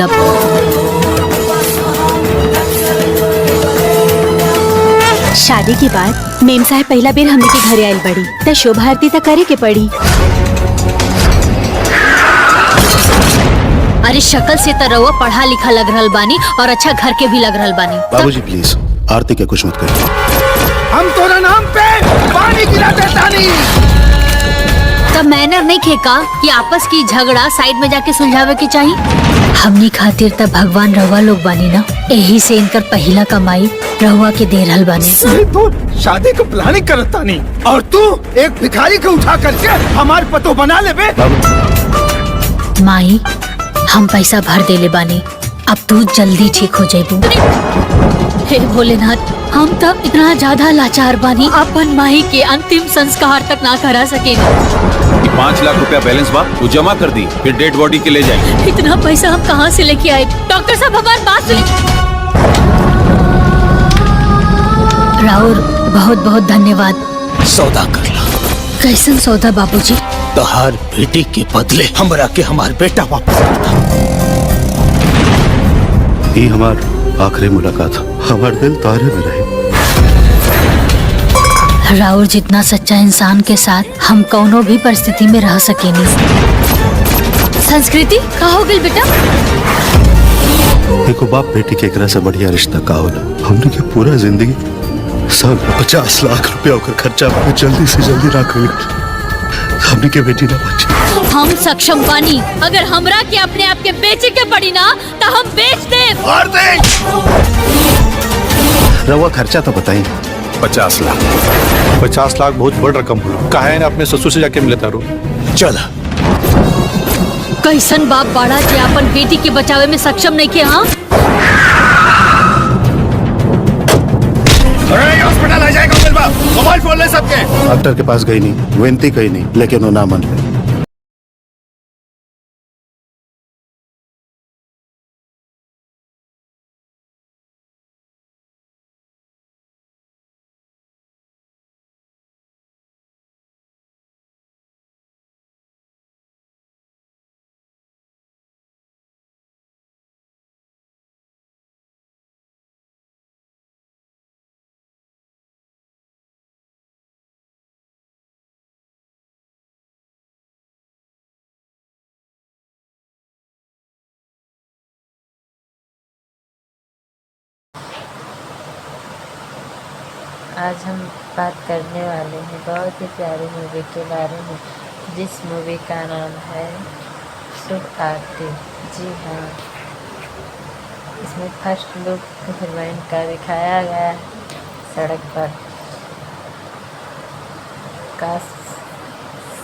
मतलब। शादी के बाद मेम साहब पहला बेर हमने के घरे आयल बड़ी त शोभा आरती त करे के पड़ी। अरे शक्ल से तो रउआ पढ़ा लिखा लग रहल बानी और अच्छा घर के भी लग रहल बानी। बाबूजी प्लीज आरती के कुछ मत करिए। हम तोरा नाम पे पानी गिरा देता नहीं। तब मैनर नहीं खेका कि आपस की झगड़ा साइड में जाके सुलझावे के चाहिए। हमनी खातिर तब भगवान रहुआ लोग बानी ना, यही से इनकर पहला कमाई रहुआ के दे रहल बानी। तो शादी को प्लानिंग करता नहीं और तू एक भिखारी को उठा करके हमारे पतो बना ले बे। माई हम पैसा भर देले बानी, अब तू जल्दी ठीक हो जाइबू। हे भोलेनाथ, हम तब इतना ज्यादा लाचार बानी अपन माई के अंतिम संस्कार तक ना करा सके। 5 लाख रुपया बैलेंस बा, वो जमा कर दी, फिर डेड बॉडी के ले जाएंगे। इतना पैसा हम कहाँ से लेके आए? डॉक्टर साहब हमारी बात सुनिए। राउर बहुत बहुत धन्यवाद। सौदा कर ला। कैसन सौदा बाबूजी? तोहार बेटी के बदले हमरा के हमार बेटा वापस। ये हमार आखिरी मुलाकात, हमार दिल तारे में रहे। राउर जितना सच्चा इंसान के साथ हम कौनो भी परिस्थिति में रह सकेनी। संस्कृति का हो गई बेटा? देखो बाप बेटी के एकरा से बढ़िया रिश्ता का होला। हमने के पूरा जिंदगी सब 50 लाख रुपया होकर खर्चा जल्दी से जल्दी राख हुई। हमने के बेटी ना बची। हम सक्षम बानी, अगर हमरा के अपने आप के बेचे के पड़ी ना तो हम बेच दे। रवा खर्चा तो बताइए। 50 लाख। 50 लाख बहुत बड़ रकम हो। कहा है ना अपने ससुर से जाके मिले तारो। चल कैसन बाप बाड़ा जे अपन बेटी के बचावे में सक्षम नहीं के। हाँ हॉस्पिटल आ जाएगा। मोबाइल फोन ले सबके। डॉक्टर के पास गई नहीं, विनती कही नहीं, लेकिन वो ना मन पे। आज हम बात करने वाले हैं बहुत ही प्यारी मूवी के बारे में, जिस मूवी का नाम है शुभ आरती। जी हाँ, इसमें फर्स्ट लुक हीरोइन का दिखाया गया है सड़क पर। काश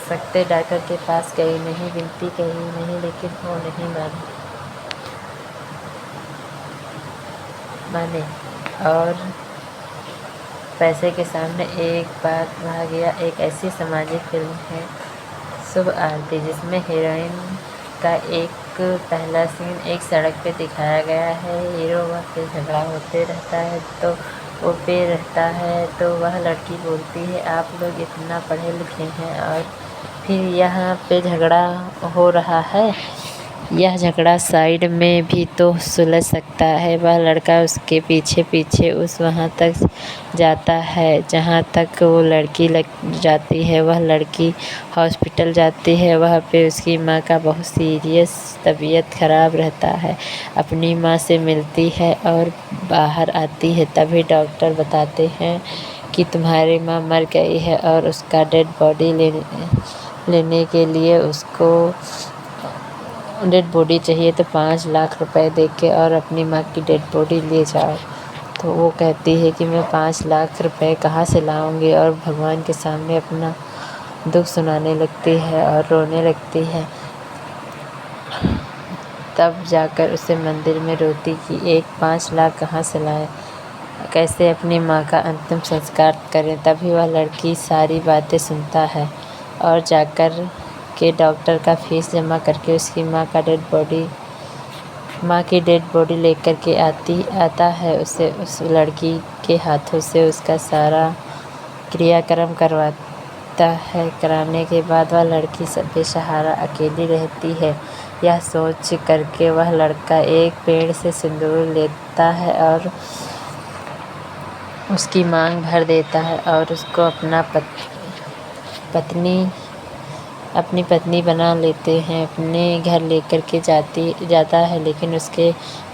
सकते डॉक्टर के पास गई नहीं, विनती कही नहीं, लेकिन वो नहीं माने और पैसे के सामने एक बार भाग गया। एक ऐसी सामाजिक फिल्म है शुभ आरती, जिसमें हीरोइन का एक पहला सीन एक सड़क पे दिखाया गया है। हीरो वह पे झगड़ा होते रहता है तो वो पे रहता है, तो वह लड़की बोलती है आप लोग इतना पढ़े लिखे हैं और फिर यहाँ पे झगड़ा हो रहा है। यह झगड़ा साइड में भी तो सुलझ सकता है। वह लड़का उसके पीछे पीछे उस वहाँ तक जाता है जहाँ तक वो लड़की लग जाती है। वह लड़की हॉस्पिटल जाती है, वहाँ पे उसकी माँ का बहुत सीरियस तबीयत ख़राब रहता है। अपनी माँ से मिलती है और बाहर आती है, तभी डॉक्टर बताते हैं कि तुम्हारी माँ मर गई है और उसका डेड बॉडी लेने के लिए उसको डेड बॉडी चाहिए, तो 5 लाख रुपए दे के और अपनी माँ की डेड बॉडी ले जाओ। तो वो कहती है कि मैं 5 लाख रुपए कहाँ से लाऊंगी, और भगवान के सामने अपना दुख सुनाने लगती है और रोने लगती है। तब जाकर उसे मंदिर में रोती कि एक 5 लाख कहाँ से लाए, कैसे अपनी माँ का अंतिम संस्कार करें। तभी वह लड़की सारी बातें सुनता है और जाकर के डॉक्टर का फीस जमा करके उसकी माँ की डेड बॉडी लेकर के आता है। उसे उस लड़की के हाथों से उसका सारा क्रियाक्रम करवाते होता है कराने के बाद वह लड़की बेसहारा अकेली रहती है। यह सोच करके वह लड़का एक पेड़ से सिंदूर लेता है और उसकी मांग भर देता है और उसको अपनी पत्नी बना लेते हैं। अपने घर लेकर के जाता है, लेकिन उसके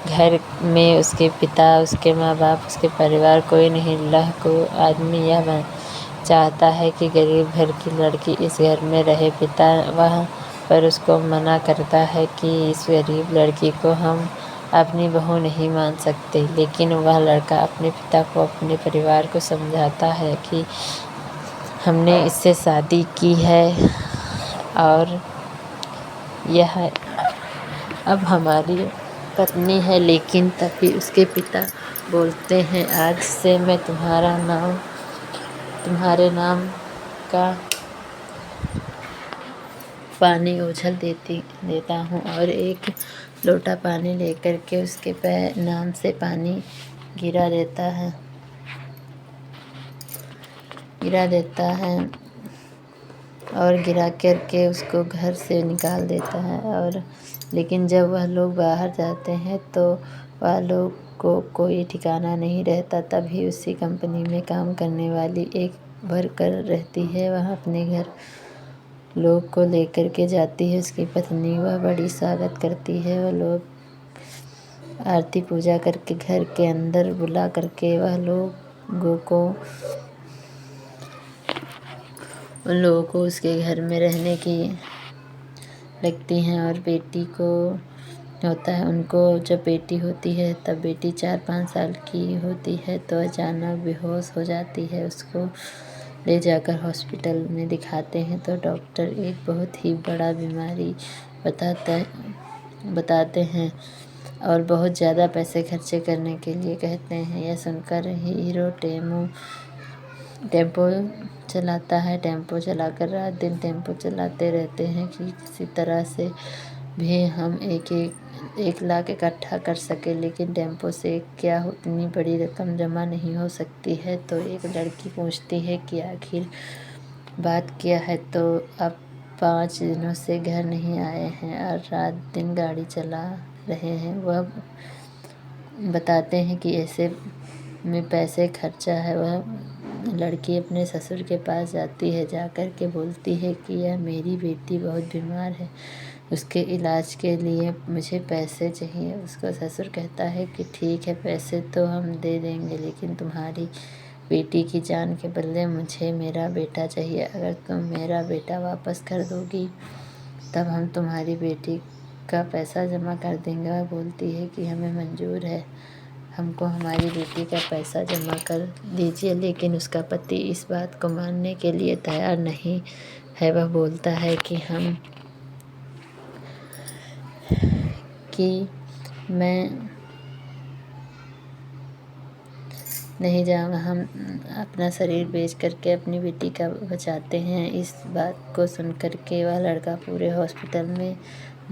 घर में उसके पिता, उसके माँ बाप, उसके परिवार कोई नहीं। अल्लाह को आदमी यह चाहता है कि गरीब घर की लड़की इस घर में रहे। पिता वह पर उसको मना करता है कि इस गरीब लड़की को हम अपनी बहू नहीं मान सकते, लेकिन वह लड़का अपने पिता को, अपने परिवार को समझाता है कि हमने इससे शादी की है और यह अब हमारी पत्नी है। लेकिन तभी उसके पिता बोलते हैं, आज से मैं तुम्हारे नाम का पानी उछल देता हूँ और एक लोटा पानी लेकर के उसके नाम से पानी गिरा देता है और गिरा करके उसको घर से निकाल देता है। और लेकिन जब वह लोग बाहर जाते हैं तो वह लोग को कोई ठिकाना नहीं रहता। तभी उसी कंपनी में काम करने वाली एक वर्कर रहती है, वह अपने घर लोग को लेकर के जाती है। उसकी पत्नी वह बड़ी स्वागत करती है। वह लोग आरती पूजा करके घर के अंदर बुला करके उन लोगों को उसके घर में रहने की लगती हैं। और बेटी को होता है, उनको जब बेटी होती है तब बेटी 4-5 साल की होती है तो अचानक बेहोश हो जाती है। उसको ले जाकर हॉस्पिटल में दिखाते हैं तो डॉक्टर एक बहुत ही बड़ा बीमारी बताते हैं और बहुत ज़्यादा पैसे खर्चे करने के लिए कहते हैं। यह सुनकर हीरो टेम्पो चलाता है। टेम्पो चलाकर रात दिन टेम्पो चलाते रहते हैं कि किसी तरह से भी हम 1 लाख इकट्ठा कर सके, लेकिन टेम्पो से क्या उतनी बड़ी रकम जमा नहीं हो सकती है। तो एक लड़की पूछती है कि आखिर बात क्या है। तो अब 5 दिनों से घर नहीं आए हैं और रात दिन गाड़ी चला रहे हैं। वह बताते हैं कि ऐसे में पैसे खर्चा है। वह लड़की अपने ससुर के पास जाती है, जाकर के बोलती है कि यह मेरी बेटी बहुत बीमार है, उसके इलाज के लिए मुझे पैसे चाहिए। उसका ससुर कहता है कि ठीक है, पैसे तो हम दे देंगे, लेकिन तुम्हारी बेटी की जान के बदले मुझे मेरा बेटा चाहिए। अगर तुम मेरा बेटा वापस कर दोगी तब हम तुम्हारी बेटी का पैसा जमा कर देंगे। वह बोलती है कि हमें मंजूर है, हमको हमारी बेटी का पैसा जमा कर दीजिए। लेकिन उसका पति इस बात को मानने के लिए तैयार नहीं है। वह बोलता है कि मैं नहीं जाऊँगा। हम अपना शरीर बेच करके अपनी बेटी का बचाते हैं। इस बात को सुन कर के वह लड़का पूरे हॉस्पिटल में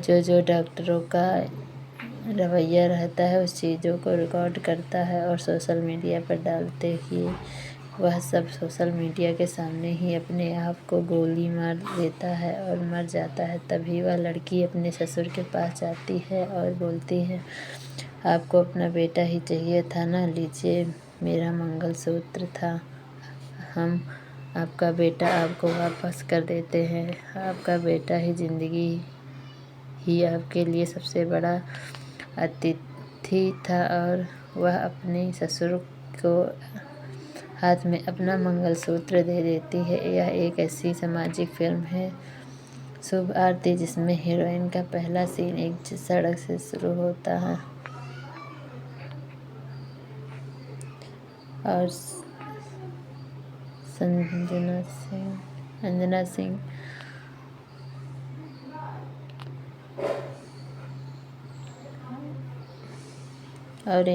जो डॉक्टरों का रवैया रहता है उस चीज़ों को रिकॉर्ड करता है और सोशल मीडिया पर डालते ही वह सब सोशल मीडिया के सामने ही अपने आप को गोली मार देता है और मर जाता है। तभी वह लड़की अपने ससुर के पास जाती है और बोलती है, आपको अपना बेटा ही चाहिए था ना, लीजिए मेरा मंगलसूत्र था, हम आपका बेटा आपको वापस कर देते हैं। आपका बेटा ही ज़िंदगी ही आपके लिए सबसे बड़ा अतिथि था। और वह अपने ससुर को हाथ में अपना मंगलसूत्र दे देती है। यह एक ऐसी सामाजिक फिल्म है, शुभ आरती, जिसमें हीरोइन का पहला सीन एक सड़क से शुरू होता है और अंजना सिंह और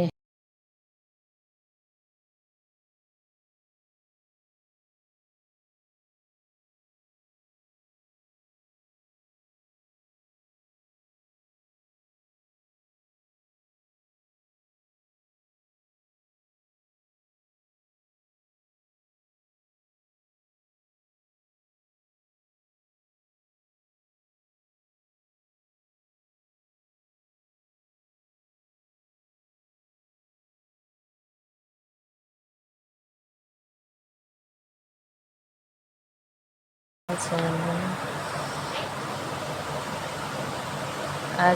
आज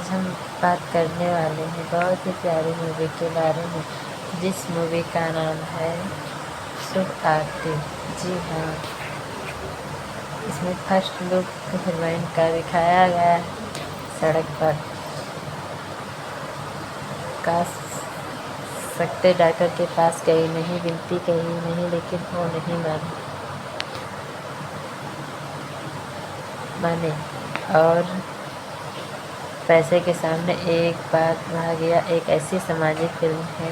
हम बात करने वाले हैं बहुत ही प्यारी मूवी के बारे में, जिस मूवी का नाम है शुभ आरती। जी हाँ, इसमें फर्स्ट लुक हीरोइन का दिखाया गया है सड़क पर। काश सकते डॉक्टर के पास गई नहीं, विनती कही नहीं, लेकिन वो नहीं माने और पैसे के सामने एक बात भाग गया। एक ऐसी सामाजिक फिल्म है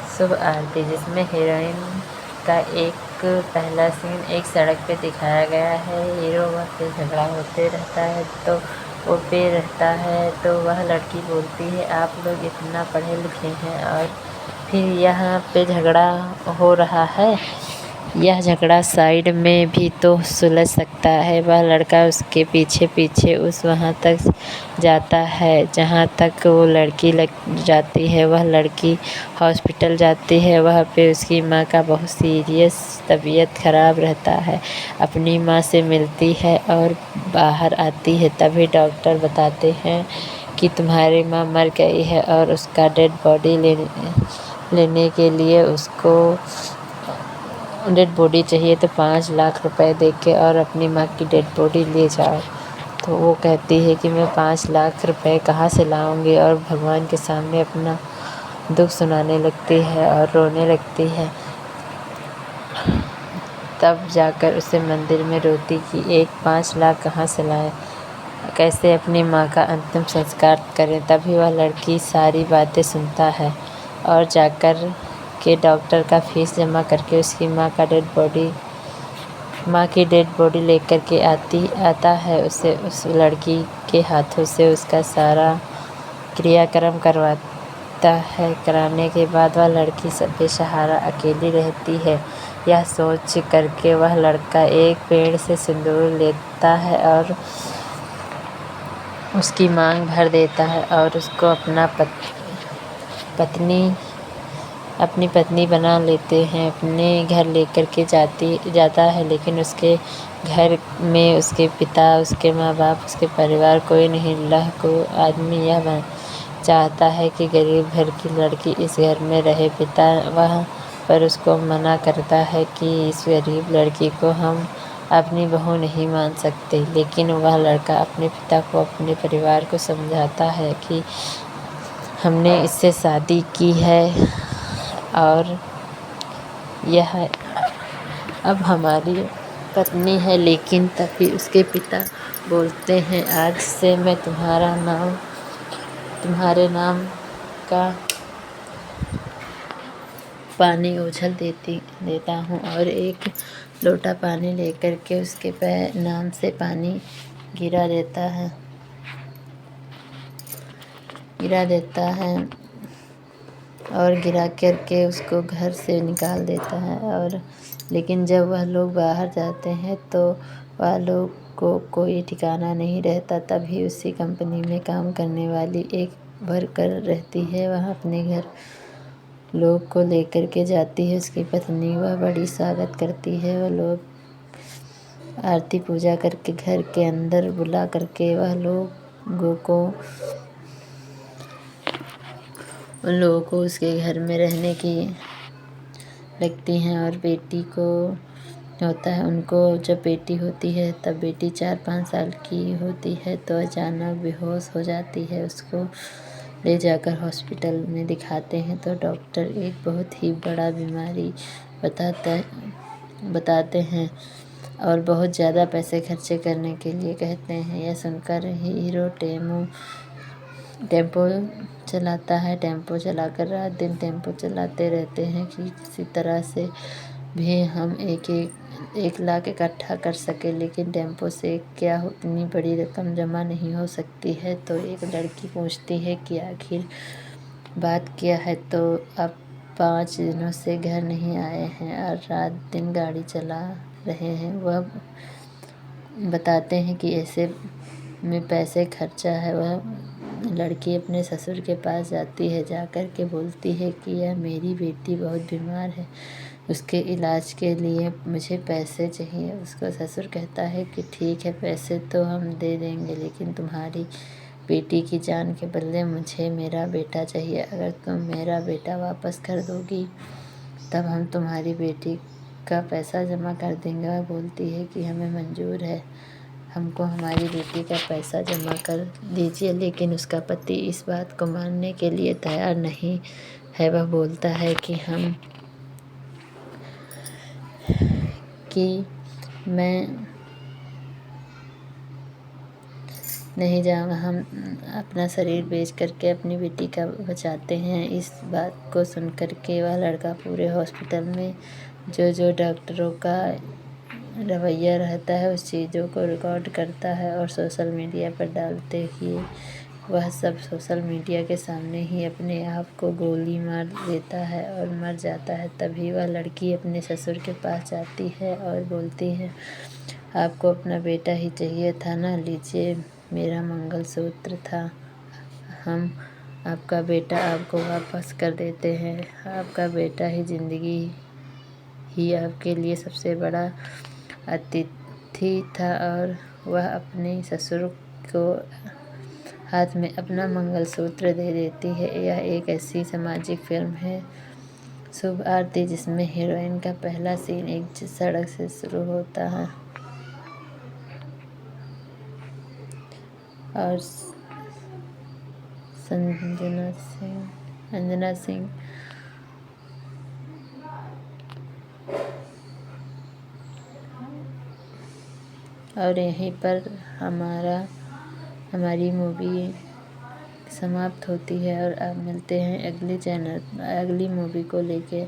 शुभ आरती, जिसमें हीरोइन का एक पहला सीन एक सड़क पे दिखाया गया है। हीरो वह पे झगड़ा होते रहता है तो वो पे रहता है, तो वह लड़की बोलती है आप लोग इतना पढ़े लिखे हैं और फिर यहाँ पे झगड़ा हो रहा है। यह झगड़ा साइड में भी तो सुलझ सकता है। वह लड़का उसके पीछे पीछे वहाँ तक जाता है जहाँ तक वो लड़की लग जाती है। वह लड़की हॉस्पिटल जाती है, वहाँ पे उसकी माँ का बहुत सीरियस तबीयत ख़राब रहता है। अपनी माँ से मिलती है और बाहर आती है, तभी डॉक्टर बताते हैं कि तुम्हारी माँ मर गई है और उसका डेड बॉडी लेने के लिए उसको डेड बॉडी चाहिए, तो 5 लाख रुपए दे के और अपनी माँ की डेड बॉडी ले जाओ। तो वो कहती है कि मैं 5 लाख रुपए कहाँ से लाऊंगी, और भगवान के सामने अपना दुख सुनाने लगती है और रोने लगती है। तब जाकर उसे मंदिर में रोती कि एक 5 लाख कहाँ से लाए, कैसे अपनी माँ का अंतिम संस्कार करें। तभी वह लड़की सारी बातें सुनता है और जाकर के डॉक्टर का फीस जमा करके उसकी माँ की डेड बॉडी लेकर के आता है। उसे उस लड़की के हाथों से उसका सारा क्रियाक्रम करवाता है। कराने के बाद वह लड़की बेसहारा अकेली रहती है। यह सोच करके वह लड़का एक पेड़ से सिंदूर लेता है और उसकी मांग भर देता है और उसको अपनी पत्नी बना लेते हैं। अपने घर लेकर के जाता है, लेकिन उसके घर में उसके पिता, उसके माँ बाप, उसके परिवार कोई नहीं। अल्लाह को आदमी यह चाहता है कि गरीब घर की लड़की इस घर में रहे। पिता वह पर उसको मना करता है कि इस गरीब लड़की को हम अपनी बहू नहीं मान सकते। लेकिन वह लड़का अपने पिता को, अपने परिवार को समझाता है कि हमने इससे शादी की है और यह अब हमारी पत्नी है। लेकिन तभी उसके पिता बोलते हैं आज से मैं तुम्हारे नाम का पानी उछल देता हूँ, और एक लोटा पानी लेकर के उसके नाम से पानी गिरा देता है और गिरा करके उसको घर से निकाल देता है। और लेकिन जब वह लोग बाहर जाते हैं तो वह लोग को कोई ठिकाना नहीं रहता। तभी उसी कंपनी में काम करने वाली एक वर्कर रहती है, वह अपने घर लोग को लेकर के जाती है। उसकी पत्नी वह बड़ी स्वागत करती है। वह लोग आरती पूजा करके घर के अंदर बुला करके उन लोगों को उसके घर में रहने की लगती हैं। और बेटी को होता है, उनको जब बेटी होती है तब बेटी 4-5 साल की होती है तो अचानक बेहोश हो जाती है। उसको ले जाकर हॉस्पिटल में दिखाते हैं तो डॉक्टर एक बहुत ही बड़ा बीमारी बताते हैं और बहुत ज़्यादा पैसे खर्चे करने के लिए कहते हैं। यह सुनकर हीरो टेम्पो चलाता है। टेम्पो चलाकर रात दिन टेम्पो चलाते रहते हैं कि किसी तरह से भी हम 1 लाख इकट्ठा कर सके। लेकिन टेम्पो से क्या उतनी बड़ी रकम जमा नहीं हो सकती है। तो एक लड़की पूछती है कि आखिर बात क्या है। तो अब 5 दिनों से घर नहीं आए हैं और रात दिन गाड़ी चला रहे हैं। वह बताते हैं कि ऐसे में पैसे खर्चा है। वह लड़की अपने ससुर के पास जाती है, जाकर के बोलती है कि यह मेरी बेटी बहुत बीमार है, उसके इलाज के लिए मुझे पैसे चाहिए। उसका ससुर कहता है कि ठीक है, पैसे तो हम दे देंगे, लेकिन तुम्हारी बेटी की जान के बदले मुझे मेरा बेटा चाहिए। अगर तुम मेरा बेटा वापस कर दोगी तब हम तुम्हारी बेटी का पैसा जमा कर देंगे। वह बोलती है कि हमें मंजूर है, हमको हमारी बेटी का पैसा जमा कर दीजिए, लेकिन उसका पति इस बात को मानने के लिए तैयार नहीं है। वह बोलता है कि मैं नहीं जाऊँगा, हम अपना शरीर बेच करके अपनी बेटी का बचाते हैं। इस बात को सुन कर के वह लड़का पूरे हॉस्पिटल में जो डॉक्टरों का रवैया रहता है उस चीज़ों को रिकॉर्ड करता है और सोशल मीडिया पर डालते ही वह सब सोशल मीडिया के सामने ही अपने आप को गोली मार देता है और मर जाता है। तभी वह लड़की अपने ससुर के पास जाती है और बोलती है, आपको अपना बेटा ही चाहिए था ना, लीजिए मेरा मंगलसूत्र था, हम आपका बेटा आपको वापस कर देते हैं। आपका बेटा ही ज़िंदगी ही आपके लिए सबसे बड़ा अतिथि था। और वह अपने ससुर को हाथ में अपना मंगलसूत्र दे देती है। यह एक ऐसी सामाजिक फिल्म है शुभ आरती जिसमें हीरोइन का पहला सीन एक सड़क से शुरू होता है और अंजना सिंह और यहीं पर हमारी मूवी समाप्त होती है और अब मिलते हैं अगली मूवी को लेके।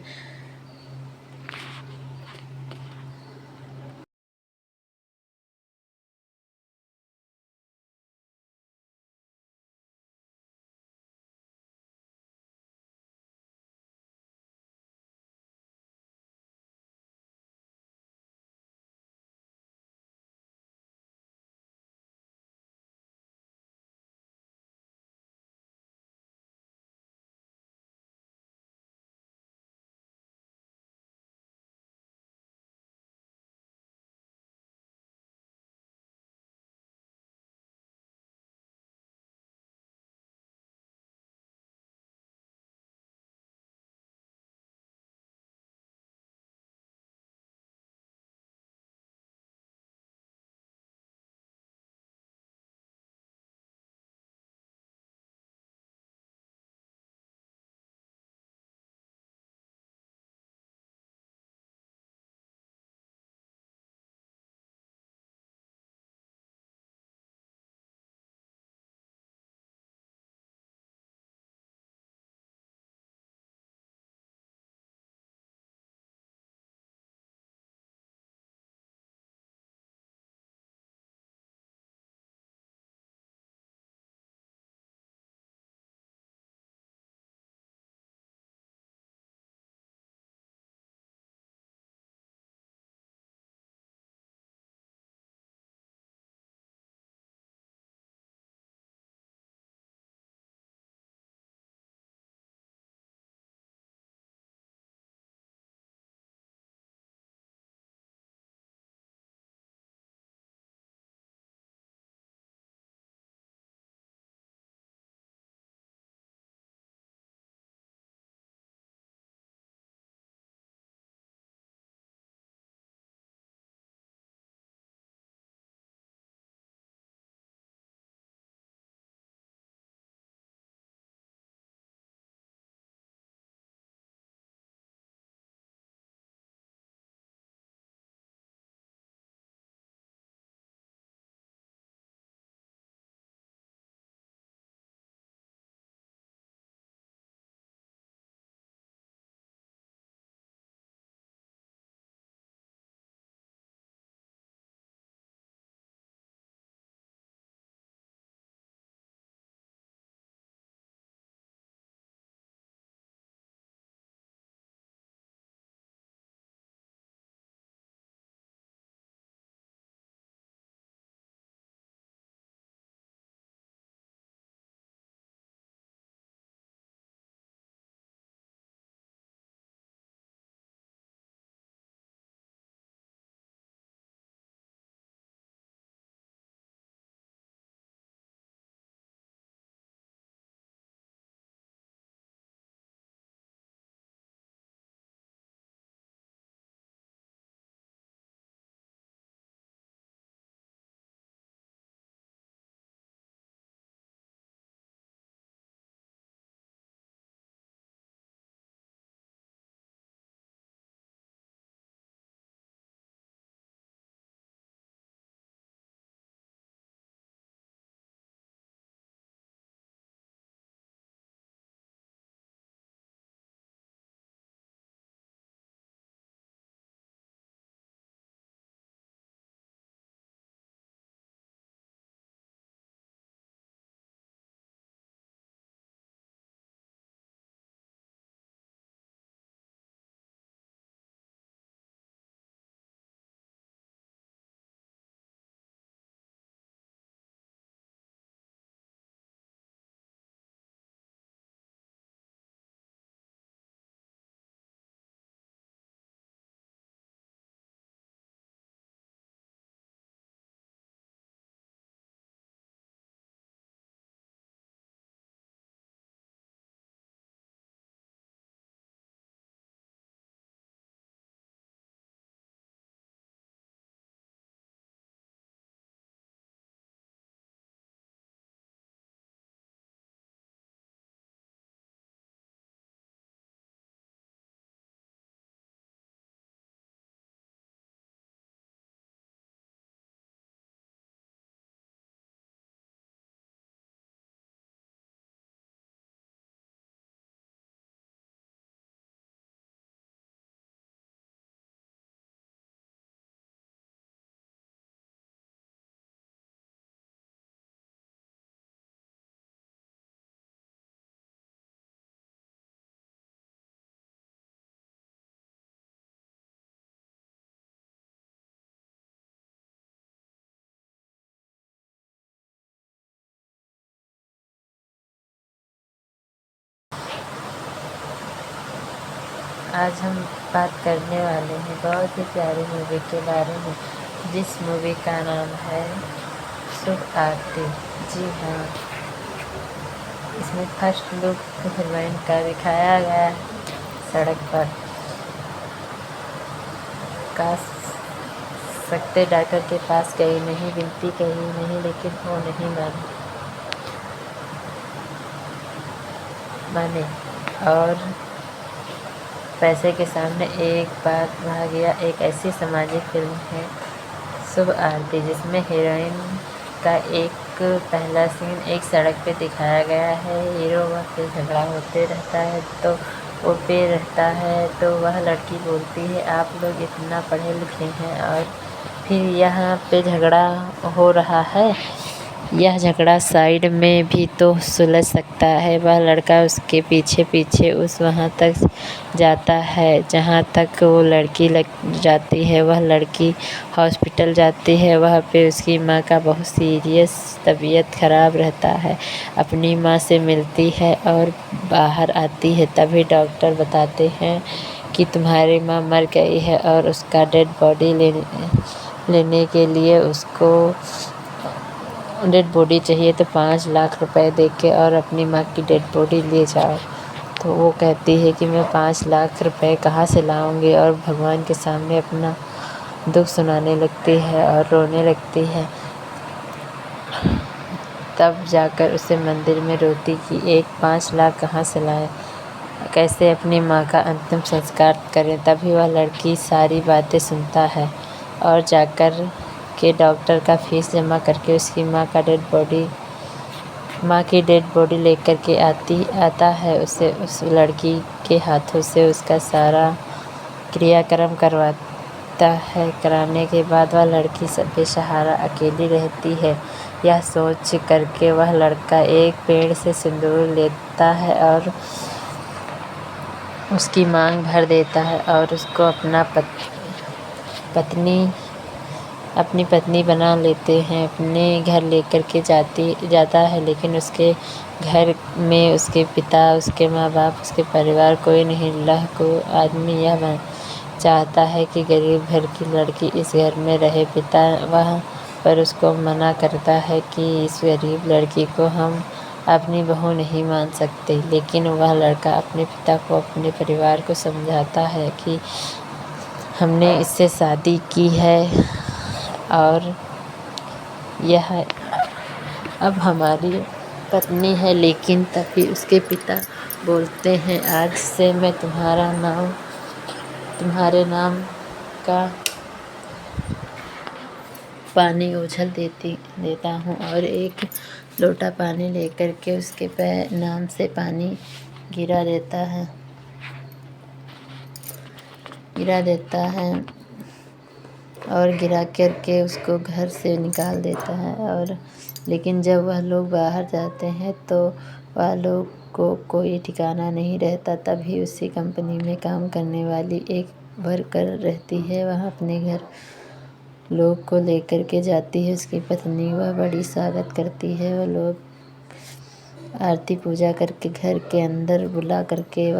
आज हम बात करने वाले हैं बहुत ही प्यारी मूवी के बारे में, जिस मूवी का नाम है शुभ आरती। जी हाँ, इसमें फर्स्ट लुक हीरोइन का दिखाया गया है सड़क पर। काश सकते डॉक्टर के पास गई नहीं, विनती कही नहीं, लेकिन वो नहीं माने और पैसे के सामने एक बात भाग गया। एक ऐसी सामाजिक फिल्म है शुभ आरती, जिसमें हीरोइन का एक पहला सीन एक सड़क पे दिखाया गया है। हीरो वह पे झगड़ा होते रहता है तो वो पे रहता है, तो वह लड़की बोलती है आप लोग इतना पढ़े लिखे हैं और फिर यहाँ पे झगड़ा हो रहा है। यह झगड़ा साइड में भी तो सुलझ सकता है। वह लड़का उसके पीछे पीछे उस वहाँ तक जाता है जहाँ तक वो लड़की लग जाती है। वह लड़की हॉस्पिटल जाती है, वहाँ पे उसकी माँ का बहुत सीरियस तबीयत ख़राब रहता है। अपनी माँ से मिलती है और बाहर आती है, तभी डॉक्टर बताते हैं कि तुम्हारी माँ मर गई है और उसका डेड बॉडी लेने के लिए उसको डेड बॉडी चाहिए, तो 5 लाख रुपए दे के और अपनी माँ की डेड बॉडी ले जाओ। तो वो कहती है कि मैं 5 लाख रुपए कहाँ से लाऊंगी, और भगवान के सामने अपना दुख सुनाने लगती है और रोने लगती है। तब जाकर उसे मंदिर में रोती कि एक 5 लाख कहाँ से लाए, कैसे अपनी माँ का अंतिम संस्कार करें। तभी वह लड़की सारी बातें सुनता है और जाकर के डॉक्टर का फीस जमा करके उसकी माँ की डेड बॉडी लेकर के आता है। उसे उस लड़की के हाथों से उसका सारा क्रियाक्रम करवाता है। कराने के बाद वह लड़की बेसहारा अकेली रहती है। यह सोच करके वह लड़का एक पेड़ से सिंदूर लेता है और उसकी मांग भर देता है और उसको अपनी पत्नी बना लेते हैं। अपने घर लेकर के जाता है, लेकिन उसके घर में उसके पिता, उसके माँ बाप, उसके परिवार कोई नहीं। अल्लाह को आदमी यह चाहता है कि गरीब घर की लड़की इस घर में रहे। पिता वह पर उसको मना करता है कि इस गरीब लड़की को हम अपनी बहू नहीं मान सकते, लेकिन वह लड़का अपने पिता को, अपने परिवार को समझाता है कि हमने इससे शादी की है और यह अब हमारी पत्नी है। लेकिन तभी उसके पिता बोलते हैं आज से मैं तुम्हारे नाम का पानी उछल देता हूँ, और एक लोटा पानी लेकर के उसके नाम से पानी गिरा देता है और गिरा करके उसको घर से निकाल देता है। और लेकिन जब वह लोग बाहर जाते हैं तो वह लोग को कोई ठिकाना नहीं रहता। तभी उसी कंपनी में काम करने वाली एक वर्कर रहती है, वह अपने घर लोग को लेकर के जाती है। उसकी पत्नी वह बड़ी स्वागत करती है। वह लोग आरती पूजा करके घर के अंदर बुला करके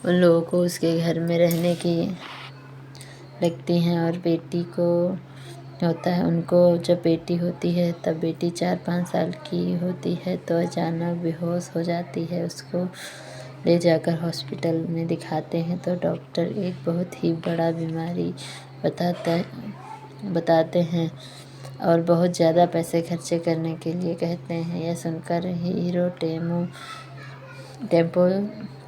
उन लोगों को उसके घर में रहने की लगती हैं। और बेटी को होता है, उनको जब बेटी होती है तब बेटी 4-5 साल की होती है तो अचानक बेहोश हो जाती है। उसको ले जाकर हॉस्पिटल में दिखाते हैं तो डॉक्टर एक बहुत ही बड़ा बीमारी बताते हैं और बहुत ज़्यादा पैसे खर्चे करने के लिए कहते हैं। यह सुनकर हीरो टेम्पो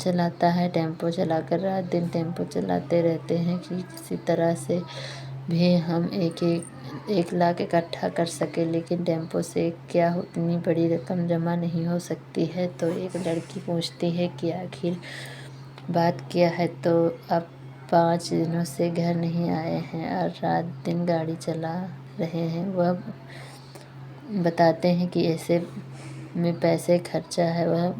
चलाता है। टेम्पो चलाकर रात दिन टेम्पो चलाते रहते हैं कि किसी तरह से भी हम 1 लाख इकट्ठा कर सके, लेकिन टेम्पो से क्या उतनी बड़ी रकम जमा नहीं हो सकती है। तो एक लड़की पूछती है कि आखिर बात क्या है, तो अब 5 दिनों से घर नहीं आए हैं और रात दिन गाड़ी चला रहे हैं। वह बताते हैं कि ऐसे में पैसे खर्चा है। वह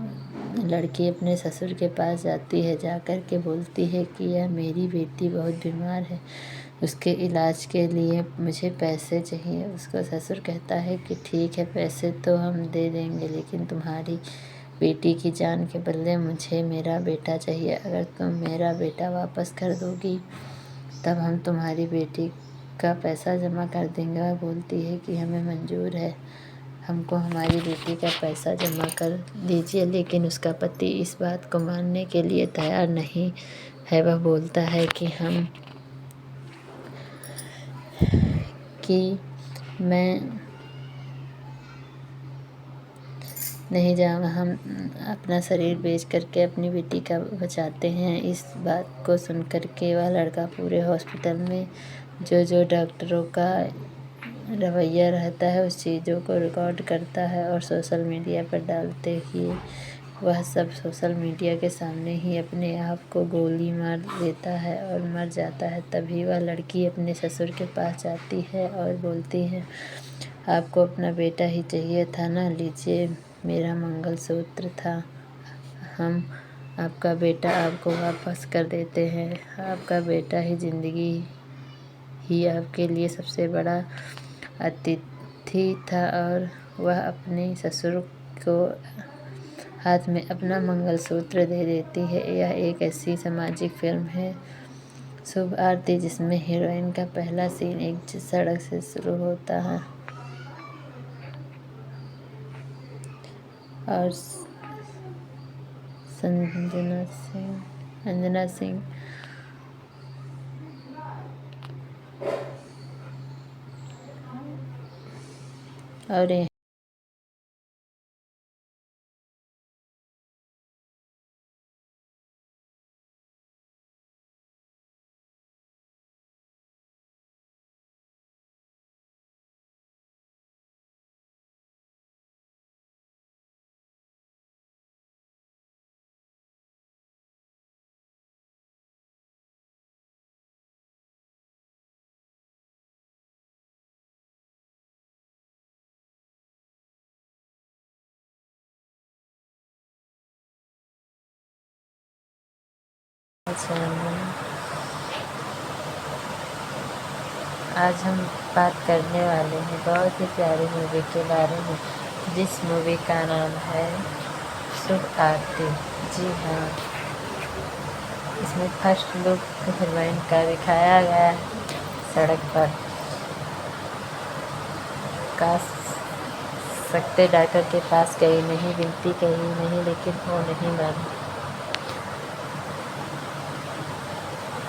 लड़की अपने ससुर के पास जाती है, जाकर के बोलती है कि यह मेरी बेटी बहुत बीमार है, उसके इलाज के लिए मुझे पैसे चाहिए। उसका ससुर कहता है कि ठीक है, पैसे तो हम दे देंगे, लेकिन तुम्हारी बेटी की जान के बदले मुझे मेरा बेटा चाहिए। अगर तुम मेरा बेटा वापस कर दोगी तब हम तुम्हारी बेटी का पैसा जमा कर देंगे। वह बोलती है कि हमें मंजूर है, हमको हमारी बेटी का पैसा जमा कर दीजिए, लेकिन उसका पति इस बात को मानने के लिए तैयार नहीं है। वह बोलता है कि मैं नहीं जाऊँगा। हम अपना शरीर बेच करके अपनी बेटी का बचाते हैं। इस बात को सुनकर के वह लड़का पूरे हॉस्पिटल में जो डॉक्टरों का रवैया रहता है उस चीज़ों को रिकॉर्ड करता है और सोशल मीडिया पर डालते ही वह सब सोशल मीडिया के सामने ही अपने आप को गोली मार देता है और मर जाता है। तभी वह लड़की अपने ससुर के पास जाती है और बोलती है, आपको अपना बेटा ही चाहिए था ना, लीजिए मेरा मंगलसूत्र था, हम आपका बेटा आपको वापस कर देते हैं। आपका बेटा ही ज़िंदगी ही आपके लिए सबसे बड़ा अतिथि था। और वह अपने ससुर को हाथ में अपना मंगलसूत्र दे देती है। यह एक ऐसी सामाजिक फिल्म है शुभ आरती जिसमें हीरोइन का पहला सीन एक सड़क से शुरू होता है और अंजना सिंह और आज हम बात करने वाले हैं बहुत ही प्यारी मूवी के बारे में, जिस मूवी का नाम है शुभ आरती। जी हाँ, इसमें फर्स्ट लुक हीरोइन का दिखाया गया सड़क पर काश सकते डॉक्टर के पास गई नहीं, विनती कही नहीं, लेकिन वो नहीं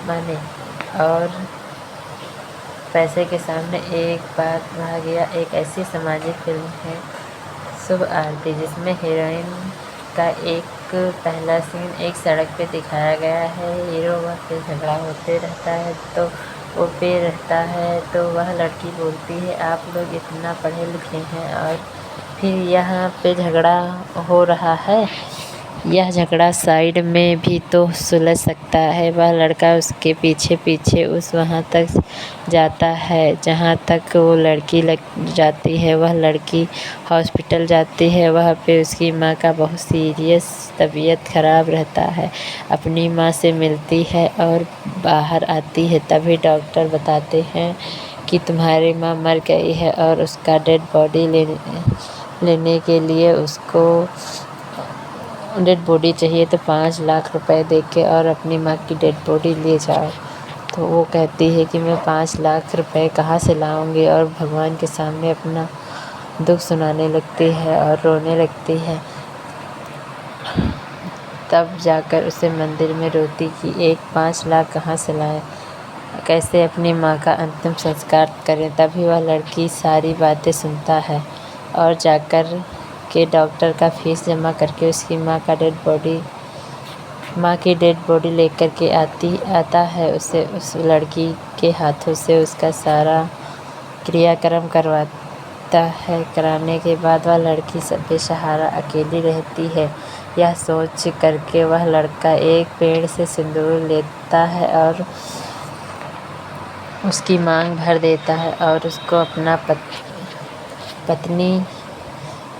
माने और पैसे के सामने एक बात भाग गया। एक ऐसी सामाजिक फिल्म है शुभ आरती जिसमें हीरोइन का एक पहला सीन एक सड़क पे दिखाया गया है। हीरो वह पे झगड़ा होते रहता है तो वो पे रहता है तो वह लड़की बोलती है, आप लोग इतना पढ़े लिखे हैं और फिर यहाँ पे झगड़ा हो रहा है, यह झगड़ा साइड में भी तो सुलझ सकता है। वह लड़का उसके पीछे पीछे वहाँ तक जाता है जहाँ तक वो लड़की लग जाती है। वह लड़की हॉस्पिटल जाती है, वहाँ पे उसकी माँ का बहुत सीरियस तबीयत ख़राब रहता है। अपनी माँ से मिलती है और बाहर आती है, तभी डॉक्टर बताते हैं कि तुम्हारी माँ मर गई है और उसका डेड बॉडी लेने के लिए उसको डेड बॉडी चाहिए तो 5 लाख रुपए दे के और अपनी माँ की डेड बॉडी ले जाओ। तो वो कहती है कि मैं 5 लाख रुपए कहाँ से लाऊंगी और भगवान के सामने अपना दुख सुनाने लगती है और रोने लगती है। तब जाकर उसे मंदिर में रोती कि एक 5 लाख कहाँ से लाए, कैसे अपनी माँ का अंतिम संस्कार करें। तभी वह लड़की सारी बातें सुनता है और जाकर के डॉक्टर का फीस जमा करके उसकी माँ की डेड बॉडी लेकर के आता है। उसे उस लड़की के हाथों से उसका सारा क्रियाक्रम करवाता है। कराने के बाद वह लड़की सब बेसहारा अकेली रहती है। यह सोच करके वह लड़का एक पेड़ से सिंदूर लेता है और उसकी मांग भर देता है और उसको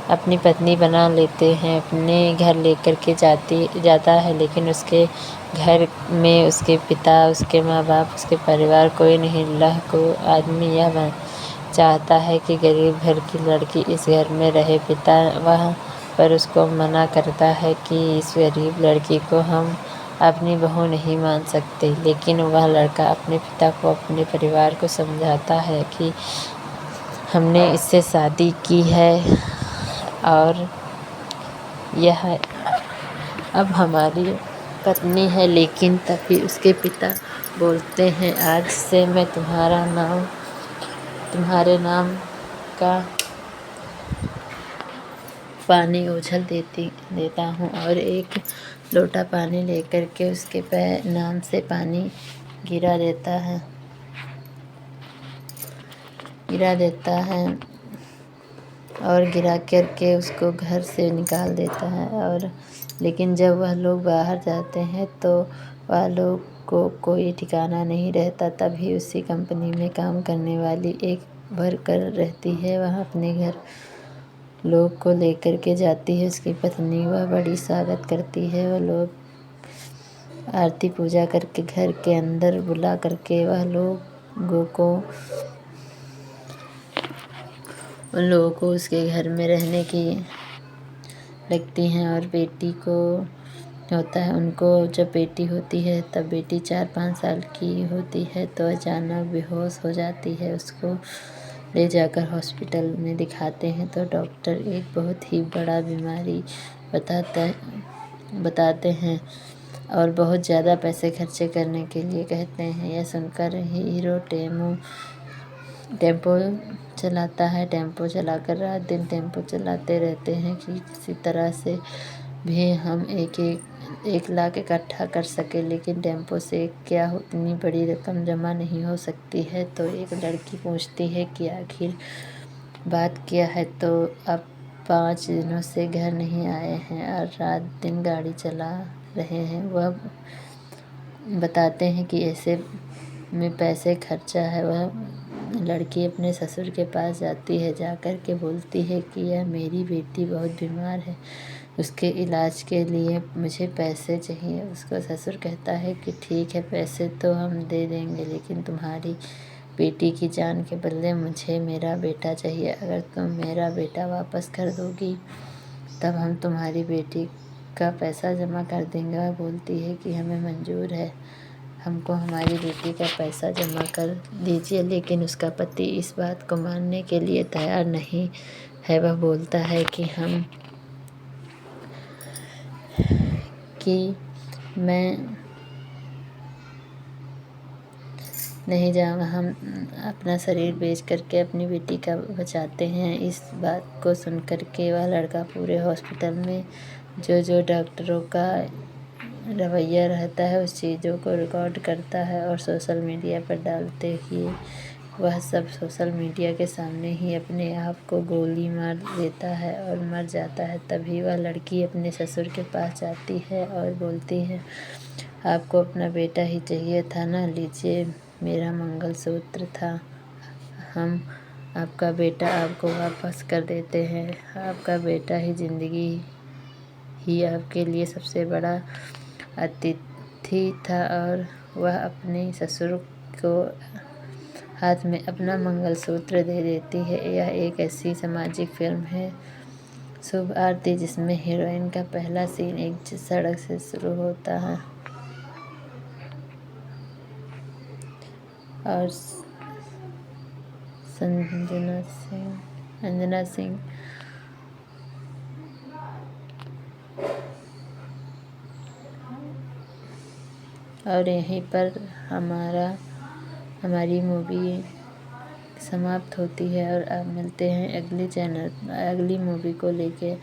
अपनी पत्नी बना लेते हैं। अपने घर लेकर के जाता है, लेकिन उसके घर में उसके पिता, उसके माँ बाप, उसके परिवार कोई नहीं। अल्लाह को आदमी यह चाहता है कि गरीब घर की लड़की इस घर में रहे। पिता वह पर उसको मना करता है कि इस गरीब लड़की को हम अपनी बहू नहीं मान सकते। लेकिन वह लड़का अपने पिता को, अपने परिवार को समझाता है कि हमने इससे शादी की है और यह अब हमारी पत्नी है। लेकिन तभी उसके पिता बोलते हैं, आज से मैं तुम्हारे नाम का पानी उछल देता हूँ। और एक लोटा पानी लेकर के उसके नाम से पानी गिरा देता है और गिरा करके उसको घर से निकाल देता है। और लेकिन जब वह लोग बाहर जाते हैं तो वह लोग को कोई ठिकाना नहीं रहता। तभी उसी कंपनी में काम करने वाली एक वर्कर रहती है, वह अपने घर लोग को लेकर के जाती है। उसकी पत्नी वह बड़ी स्वागत करती है। वह लोग आरती पूजा करके घर के अंदर बुला करके उन लोगों को उसके घर में रहने की लगती हैं। और बेटी को होता है, उनको जब बेटी होती है तब बेटी 4-5 साल की होती है तो अचानक बेहोश हो जाती है। उसको ले जाकर हॉस्पिटल में दिखाते हैं तो डॉक्टर एक बहुत ही बड़ा बीमारी बताते हैं और बहुत ज़्यादा पैसे खर्चे करने के लिए कहते हैं। यह सुनकर हीरो टेम्पो चलाता है। टेम्पो चलाकर रात दिन टेम्पो चलाते रहते हैं कि किसी तरह से भी हम 1 लाख इकट्ठा कर सके। लेकिन टेम्पो से क्या उतनी बड़ी रकम जमा नहीं हो सकती है। तो एक लड़की पूछती है कि आखिर बात क्या है। तो अब 5 दिनों से घर नहीं आए हैं और रात दिन गाड़ी चला रहे हैं। वह बताते हैं कि ऐसे में पैसे खर्चा है। वह लड़की अपने ससुर के पास जाती है, जाकर के बोलती है कि यह मेरी बेटी बहुत बीमार है, उसके इलाज के लिए मुझे पैसे चाहिए। उसका ससुर कहता है कि ठीक है, पैसे तो हम दे देंगे, लेकिन तुम्हारी बेटी की जान के बदले मुझे मेरा बेटा चाहिए। अगर तुम मेरा बेटा वापस कर दोगी तब हम तुम्हारी बेटी का पैसा जमा कर देंगे। वह बोलती है कि हमें मंजूर है, हमको हमारी बेटी का पैसा जमा कर दीजिए। लेकिन उसका पति इस बात को मानने के लिए तैयार नहीं है। वह बोलता है कि मैं नहीं जाऊँगा। हम अपना शरीर बेच करके अपनी बेटी का बचाते हैं। इस बात को सुनकर के वह लड़का पूरे हॉस्पिटल में जो डॉक्टरों का रवैया रहता है उस चीज़ों को रिकॉर्ड करता है और सोशल मीडिया पर डालते ही वह सब सोशल मीडिया के सामने ही अपने आप को गोली मार देता है और मर जाता है। तभी वह लड़की अपने ससुर के पास जाती है और बोलती है, आपको अपना बेटा ही चाहिए था ना, लीजिए मेरा मंगलसूत्र था, हम आपका बेटा आपको वापस कर देते हैं। आपका बेटा ही ज़िंदगी ही आपके लिए सबसे बड़ा अतिथि था। और वह अपने ससुर को हाथ में अपना मंगलसूत्र दे देती है। यह एक ऐसी सामाजिक फिल्म है शुभ आरती जिसमें हीरोइन का पहला सीन एक सड़क से शुरू होता है और अंजना सिंह और यहीं पर हमारी मूवी समाप्त होती है और अब मिलते हैं अगली मूवी को लेके।